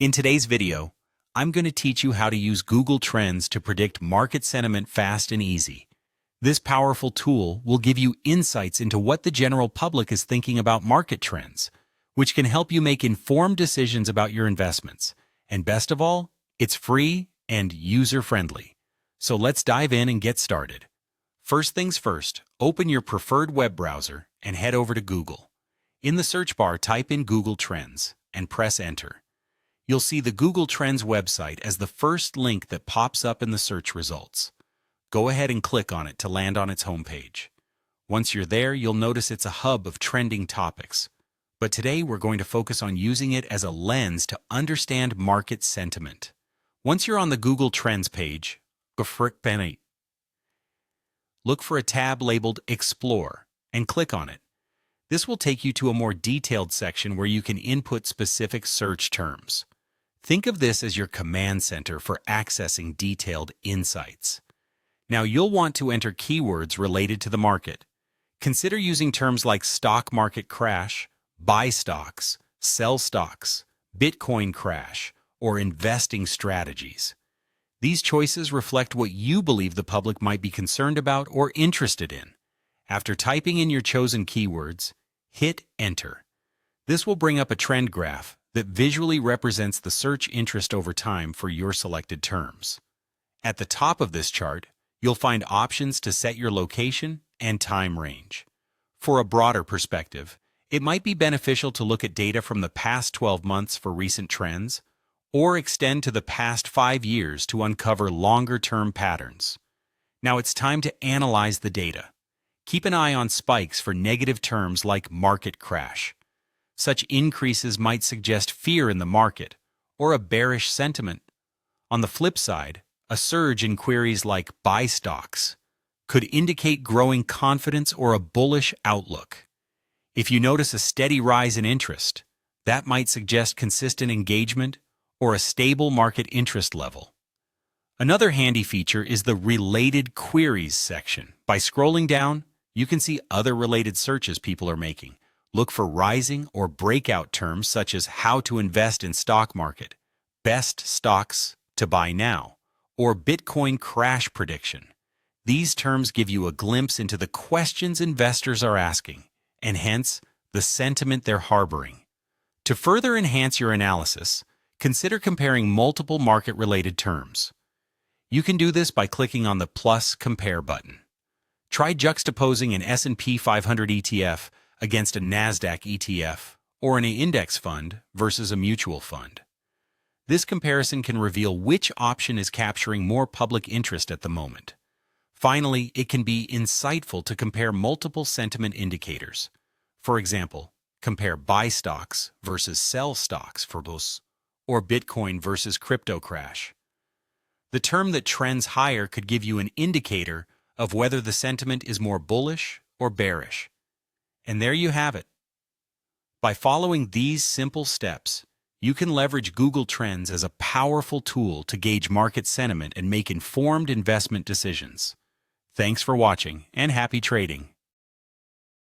In today's video, I'm going to teach you how to use Google Trends to predict market sentiment fast and easy. This powerful tool will give you insights into what the general public is thinking about market trends, which can help you make informed decisions about your investments. And best of all, it's free and user-friendly. So let's dive in and get started. First things first, open your preferred web browser and head over to Google. In the search bar, type in Google Trends and press Enter. You'll see the Google Trends website as the first link that pops up in the search results. Go ahead and click on it to land on its homepage. Once you're there, you'll notice it's a hub of trending topics. But today we're going to focus on using it as a lens to understand market sentiment. Once you're on the Google Trends page, look for a tab labeled Explore and click on it. This will take you to a more detailed section where you can input specific search terms. Think of this as your command center for accessing detailed insights. Now you'll want to enter keywords related to the market. Consider using terms like stock market crash, buy stocks, sell stocks, Bitcoin crash, or investing strategies. These choices reflect what you believe the public might be concerned about or interested in. After typing in your chosen keywords, hit Enter. This will bring up a trend graph that visually represents the search interest over time for your selected terms. At the top of this chart, you'll find options to set your location and time range. For a broader perspective, it might be beneficial to look at data from the past 12 months for recent trends, or extend to the past 5 years to uncover longer-term patterns. Now it's time to analyze the data. Keep an eye on spikes for negative terms like market crash. Such increases might suggest fear in the market or a bearish sentiment. On the flip side, a surge in queries like buy stocks could indicate growing confidence or a bullish outlook. If you notice a steady rise in interest, that might suggest consistent engagement or a stable market interest level. Another handy feature is the Related Queries section. By scrolling down, you can see other related searches people are making. Look for rising or breakout terms such as how to invest in stock market, best stocks to buy now, or Bitcoin crash prediction. These terms give you a glimpse into the questions investors are asking, and hence the sentiment they're harboring. To further enhance your analysis, consider comparing multiple market-related terms. You can do this by clicking on the plus compare button. Try juxtaposing an S&P 500 ETF against a NASDAQ ETF or an index fund versus a mutual fund. This comparison can reveal which option is capturing more public interest at the moment. Finally, it can be insightful to compare multiple sentiment indicators. For example, compare buy stocks versus sell stocks for BUS, or Bitcoin versus crypto crash. The term that trends higher could give you an indicator of whether the sentiment is more bullish or bearish. And there you have it. By following these simple steps, you can leverage Google Trends as a powerful tool to gauge market sentiment and make informed investment decisions. Thanks for watching, and happy trading.